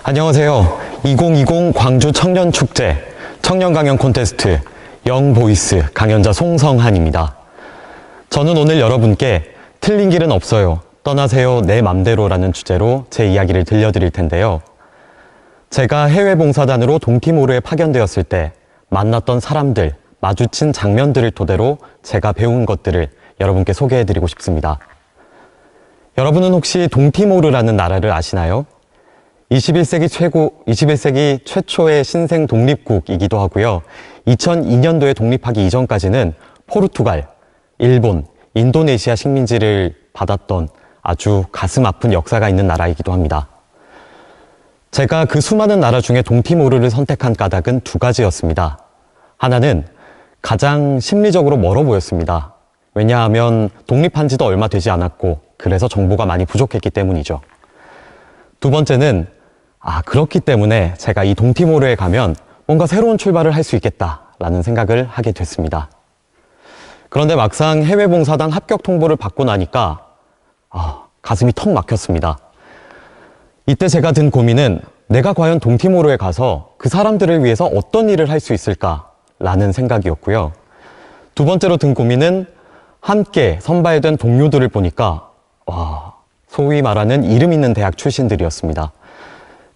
안녕하세요. 2020 광주 청년축제 청년 강연 콘테스트 영보이스 강연자 송성한입니다. 저는 오늘 여러분께 틀린 길은 없어요. 떠나세요 내 맘대로라는 주제로 제 이야기를 들려드릴 텐데요. 제가 해외 봉사단으로 동티모르에 파견되었을 때 만났던 사람들, 마주친 장면들을 토대로 제가 배운 것들을 여러분께 소개해드리고 싶습니다. 여러분은 혹시 동티모르라는 나라를 아시나요? 21세기 최초의 신생 독립국이기도 하고요. 2002년도에 독립하기 이전까지는 포르투갈, 일본, 인도네시아 식민지를 받았던 아주 가슴 아픈 역사가 있는 나라이기도 합니다. 제가 그 수많은 나라 중에 동티모르를 선택한 까닭은 두 가지였습니다. 하나는 가장 심리적으로 멀어 보였습니다. 왜냐하면 독립한 지도 얼마 되지 않았고 그래서 정보가 많이 부족했기 때문이죠. 두 번째는 그렇기 때문에 제가 이 동티모르에 가면 뭔가 새로운 출발을 할 수 있겠다라는 생각을 하게 됐습니다. 그런데 막상 해외 봉사단 합격 통보를 받고 나니까 가슴이 턱 막혔습니다. 이때 제가 든 고민은 내가 과연 동티모르에 가서 그 사람들을 위해서 어떤 일을 할 수 있을까라는 생각이었고요. 두 번째로 든 고민은 함께 선발된 동료들을 보니까 소위 말하는 이름 있는 대학 출신들이었습니다.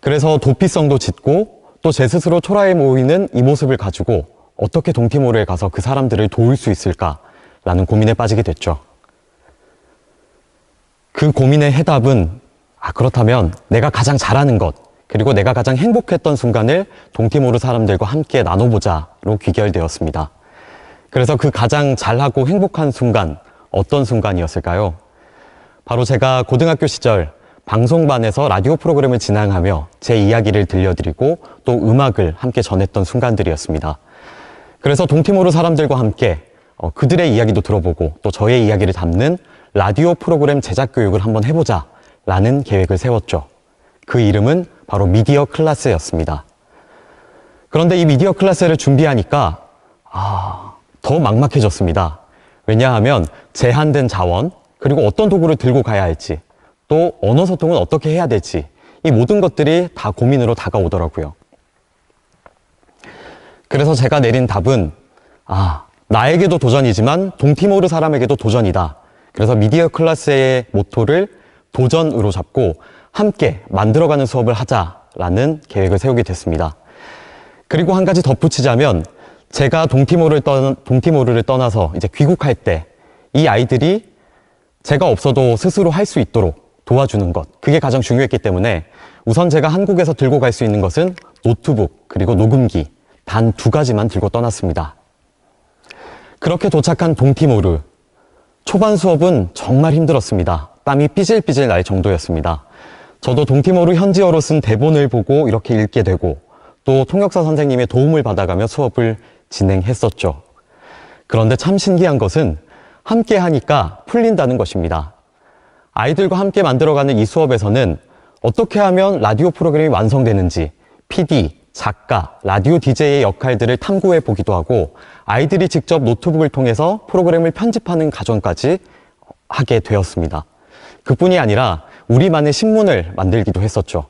그래서 도피성도 짙고 또 제 스스로 초라해 보이는 이 모습을 가지고 어떻게 동티모르에 가서 그 사람들을 도울 수 있을까라는 고민에 빠지게 됐죠. 그 고민의 해답은 그렇다면 내가 가장 잘하는 것 그리고 내가 가장 행복했던 순간을 동티모르 사람들과 함께 나눠보자로 귀결되었습니다. 그래서 그 가장 잘하고 행복한 순간 어떤 순간이었을까요? 바로 제가 고등학교 시절 방송반에서 라디오 프로그램을 진행하며 제 이야기를 들려드리고 또 음악을 함께 전했던 순간들이었습니다. 그래서 동티모르 사람들과 함께 그들의 이야기도 들어보고 또 저의 이야기를 담는 라디오 프로그램 제작 교육을 한번 해보자라는 계획을 세웠죠. 그 이름은 바로 미디어 클래스였습니다. 그런데 이 미디어 클래스를 준비하니까 더 막막해졌습니다. 왜냐하면 제한된 자원 그리고 어떤 도구를 들고 가야 할지 또 언어 소통은 어떻게 해야 될지 이 모든 것들이 다 고민으로 다가오더라고요. 그래서 제가 내린 답은 나에게도 도전이지만 동티모르 사람에게도 도전이다. 그래서 미디어 클래스의 모토를 도전으로 잡고 함께 만들어가는 수업을 하자라는 계획을 세우게 됐습니다. 그리고 한 가지 덧붙이자면 제가 동티모르를 떠나서 이제 귀국할 때 이 아이들이 제가 없어도 스스로 할 수 있도록 도와주는 것, 그게 가장 중요했기 때문에 우선 제가 한국에서 들고 갈 수 있는 것은 노트북 그리고 녹음기 단 두 가지만 들고 떠났습니다. 그렇게 도착한 동티모르, 초반 수업은 정말 힘들었습니다. 땀이 삐질삐질 날 정도였습니다. 저도 동티모르 현지어로 쓴 대본을 보고 이렇게 읽게 되고 또 통역사 선생님의 도움을 받아가며 수업을 진행했었죠. 그런데 참 신기한 것은 함께 하니까 풀린다는 것입니다. 아이들과 함께 만들어가는 이 수업에서는 어떻게 하면 라디오 프로그램이 완성되는지 PD, 작가, 라디오 DJ의 역할들을 탐구해 보기도 하고 아이들이 직접 노트북을 통해서 프로그램을 편집하는 과정까지 하게 되었습니다. 그뿐이 아니라 우리만의 신문을 만들기도 했었죠.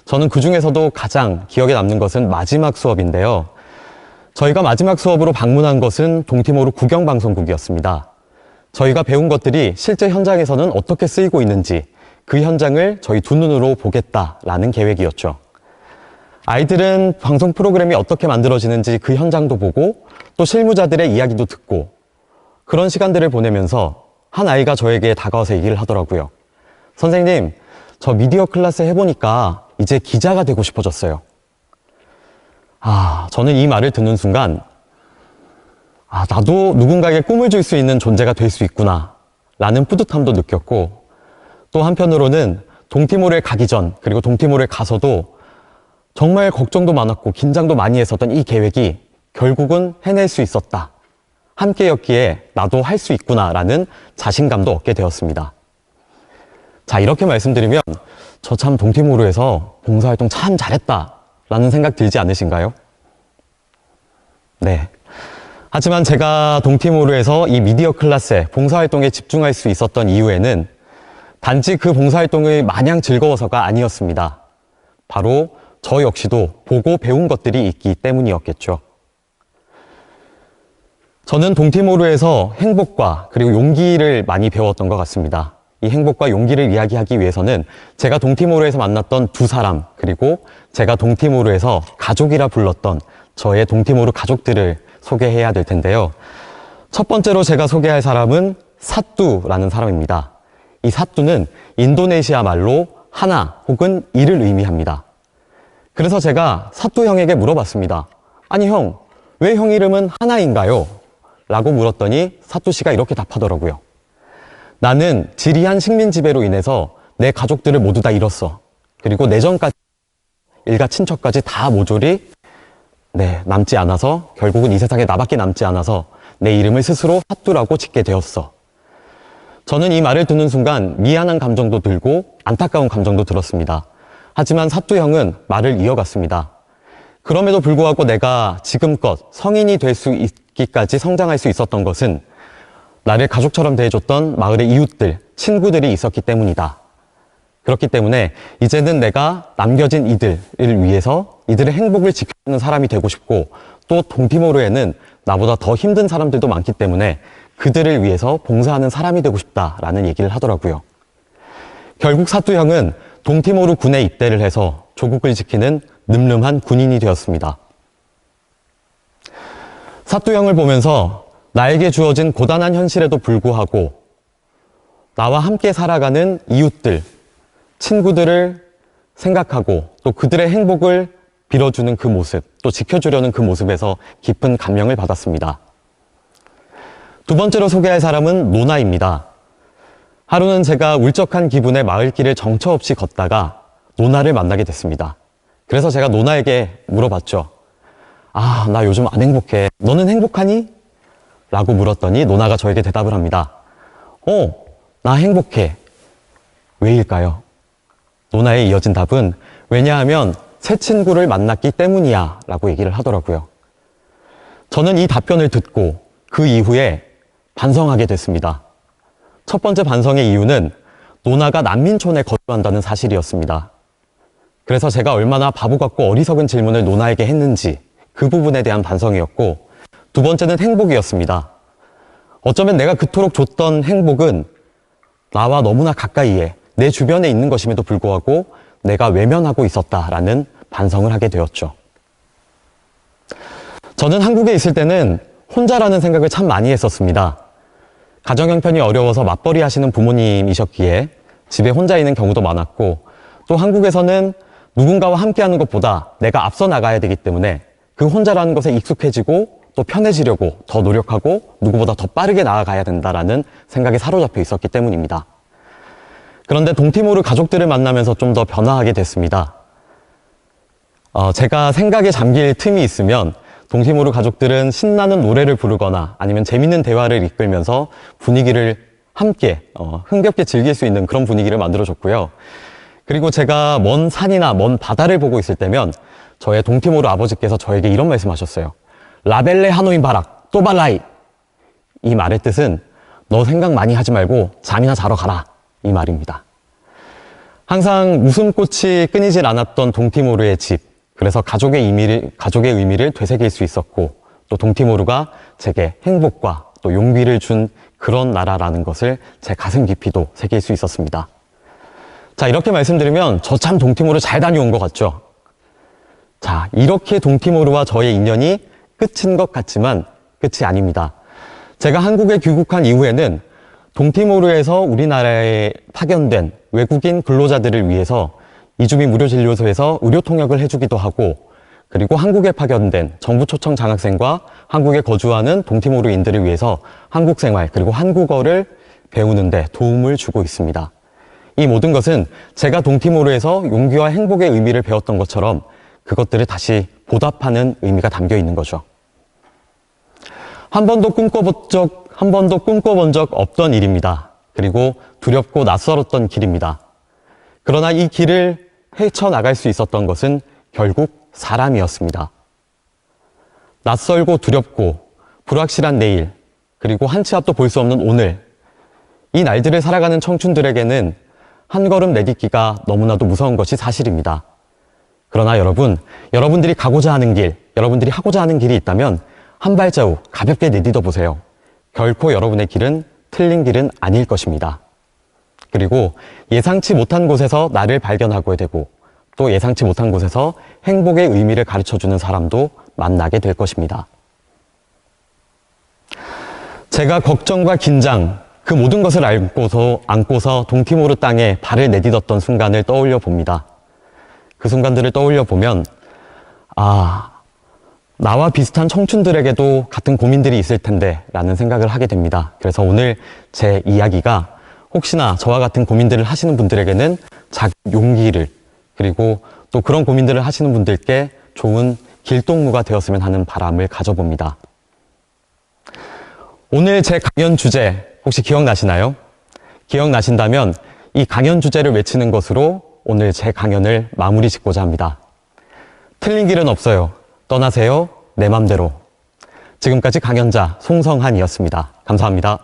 저는 그 중에서도 가장 기억에 남는 것은 마지막 수업인데요. 저희가 마지막 수업으로 방문한 것은 동티모르 국영방송국이었습니다. 저희가 배운 것들이 실제 현장에서는 어떻게 쓰이고 있는지 그 현장을 저희 두 눈으로 보겠다라는 계획이었죠. 아이들은 방송 프로그램이 어떻게 만들어지는지 그 현장도 보고 또 실무자들의 이야기도 듣고 그런 시간들을 보내면서 한 아이가 저에게 다가와서 얘기를 하더라고요. 선생님, 저 미디어 클래스 해보니까 이제 기자가 되고 싶어졌어요. 저는 이 말을 듣는 순간 나도 누군가에게 꿈을 줄 수 있는 존재가 될 수 있구나 라는 뿌듯함도 느꼈고 또 한편으로는 동티모르에 가기 전 그리고 동티모르에 가서도 정말 걱정도 많았고 긴장도 많이 했었던 이 계획이 결국은 해낼 수 있었다. 함께였기에 나도 할 수 있구나 라는 자신감도 얻게 되었습니다. 자, 이렇게 말씀드리면 저 참 동티모르에서 봉사활동 참 잘했다 라는 생각 들지 않으신가요? 네. 하지만 제가 동티모르에서 이 미디어 클래스에 봉사활동에 집중할 수 있었던 이유에는 단지 그 봉사활동이 마냥 즐거워서가 아니었습니다. 바로 저 역시도 보고 배운 것들이 있기 때문이었겠죠. 저는 동티모르에서 행복과 그리고 용기를 많이 배웠던 것 같습니다. 이 행복과 용기를 이야기하기 위해서는 제가 동티모르에서 만났던 두 사람, 그리고 제가 동티모르에서 가족이라 불렀던 저의 동티모르 가족들을 소개해야 될 텐데요. 첫 번째로 제가 소개할 사람은 사뚜라는 사람입니다. 이 사뚜는 인도네시아 말로 하나 혹은 이를 의미합니다. 그래서 제가 사뚜 형에게 물어봤습니다. 아니 형, 왜 형 이름은 하나인가요? 라고 물었더니 사뚜 씨가 이렇게 답하더라고요. 나는 지리한 식민 지배로 인해서 내 가족들을 모두 다 잃었어. 그리고 내전까지 일가 친척까지 다 모조리 남지 않아서 결국은 이 세상에 나밖에 남지 않아서 내 이름을 스스로 사뚜라고 짓게 되었어. 저는 이 말을 듣는 순간 미안한 감정도 들고 안타까운 감정도 들었습니다. 하지만 사뚜 형은 말을 이어갔습니다. 그럼에도 불구하고 내가 지금껏 성인이 될 수 있기까지 성장할 수 있었던 것은 나를 가족처럼 대해줬던 마을의 이웃들, 친구들이 있었기 때문이다. 그렇기 때문에 이제는 내가 남겨진 이들을 위해서 이들의 행복을 지켜주는 사람이 되고 싶고, 또 동티모르에는 나보다 더 힘든 사람들도 많기 때문에 그들을 위해서 봉사하는 사람이 되고 싶다라는 얘기를 하더라고요. 결국 사뚜 형은 동티모르 군에 입대를 해서 조국을 지키는 늠름한 군인이 되었습니다. 사뚜 형을 보면서 나에게 주어진 고단한 현실에도 불구하고 나와 함께 살아가는 이웃들, 친구들을 생각하고 또 그들의 행복을 빌어주는 그 모습, 또 지켜주려는 그 모습에서 깊은 감명을 받았습니다. 두 번째로 소개할 사람은 노나입니다. 하루는 제가 울적한 기분의 마을길을 정처 없이 걷다가 노나를 만나게 됐습니다. 그래서 제가 노나에게 물어봤죠. 아, 나 요즘 안 행복해. 너는 행복하니? 라고 물었더니 노나가 저에게 대답을 합니다. 나 행복해. 왜일까요? 노나의 이어진 답은 왜냐하면 새 친구를 만났기 때문이야 라고 얘기를 하더라고요. 저는 이 답변을 듣고 그 이후에 반성하게 됐습니다. 첫 번째 반성의 이유는 노나가 난민촌에 거주한다는 사실이었습니다. 그래서 제가 얼마나 바보 같고 어리석은 질문을 노나에게 했는지 그 부분에 대한 반성이었고, 두 번째는 행복이었습니다. 어쩌면 내가 그토록 줬던 행복은 나와 너무나 가까이에 내 주변에 있는 것임에도 불구하고 내가 외면하고 있었다라는 반성을 하게 되었죠. 저는 한국에 있을 때는 혼자라는 생각을 참 많이 했었습니다. 가정 형편이 어려워서 맞벌이 하시는 부모님이셨기에 집에 혼자 있는 경우도 많았고, 또 한국에서는 누군가와 함께하는 것보다 내가 앞서 나가야 되기 때문에 그 혼자라는 것에 익숙해지고 또 편해지려고 더 노력하고 누구보다 더 빠르게 나아가야 된다라는 생각에 사로잡혀 있었기 때문입니다. 그런데 동티모르 가족들을 만나면서 좀 더 변화하게 됐습니다. 제가 생각에 잠길 틈이 있으면 동티모르 가족들은 신나는 노래를 부르거나 아니면 재밌는 대화를 이끌면서 분위기를 함께 흥겹게 즐길 수 있는 그런 분위기를 만들어줬고요. 그리고 제가 먼 산이나 먼 바다를 보고 있을 때면 저의 동티모르 아버지께서 저에게 이런 말씀하셨어요. 라벨레 하노인 바락 또발라이. 이 말의 뜻은 너 생각 많이 하지 말고 잠이나 자러 가라, 이 말입니다. 항상 웃음꽃이 끊이질 않았던 동티모르의 집, 그래서 가족의 의미를 되새길 수 있었고, 또 동티모르가 제게 행복과 또 용기를 준 그런 나라라는 것을 제 가슴 깊이도 새길 수 있었습니다. 자, 이렇게 말씀드리면 저 참 동티모르 잘 다녀온 것 같죠? 자, 이렇게 동티모르와 저의 인연이 끝인 것 같지만 끝이 아닙니다. 제가 한국에 귀국한 이후에는 동티모르에서 우리나라에 파견된 외국인 근로자들을 위해서 이주민 무료진료소에서 의료 통역을 해주기도 하고, 그리고 한국에 파견된 정부 초청 장학생과 한국에 거주하는 동티모르인들을 위해서 한국 생활 그리고 한국어를 배우는 데 도움을 주고 있습니다. 이 모든 것은 제가 동티모르에서 용기와 행복의 의미를 배웠던 것처럼 그것들을 다시 보답하는 의미가 담겨 있는 거죠. 한 번도 꿈꿔본 적 없던 일입니다. 그리고 두렵고 낯설었던 길입니다. 그러나 이 길을 헤쳐나갈 수 있었던 것은 결국 사람이었습니다. 낯설고 두렵고 불확실한 내일, 그리고 한 치 앞도 볼 수 없는 오늘, 이 날들을 살아가는 청춘들에게는 한 걸음 내딛기가 너무나도 무서운 것이 사실입니다. 그러나 여러분, 여러분들이 가고자 하는 길, 여러분들이 하고자 하는 길이 있다면 한 발자국 가볍게 내딛어 보세요. 결코 여러분의 길은 틀린 길은 아닐 것입니다. 그리고 예상치 못한 곳에서 나를 발견하게 되고 또 예상치 못한 곳에서 행복의 의미를 가르쳐주는 사람도 만나게 될 것입니다. 제가 걱정과 긴장, 그 모든 것을 안고서 동티모르 땅에 발을 내딛었던 순간을 떠올려 봅니다. 그 순간들을 떠올려 보면 나와 비슷한 청춘들에게도 같은 고민들이 있을 텐데 라는 생각을 하게 됩니다. 그래서 오늘 제 이야기가 혹시나 저와 같은 고민들을 하시는 분들에게는 작은 용기를, 그리고 또 그런 고민들을 하시는 분들께 좋은 길동무가 되었으면 하는 바람을 가져봅니다. 오늘 제 강연 주제 혹시 기억나시나요? 기억나신다면 이 강연 주제를 외치는 것으로 오늘 제 강연을 마무리 짓고자 합니다. 틀린 길은 없어요. 떠나세요. 내 맘대로. 지금까지 강연자 송성한이었습니다. 감사합니다.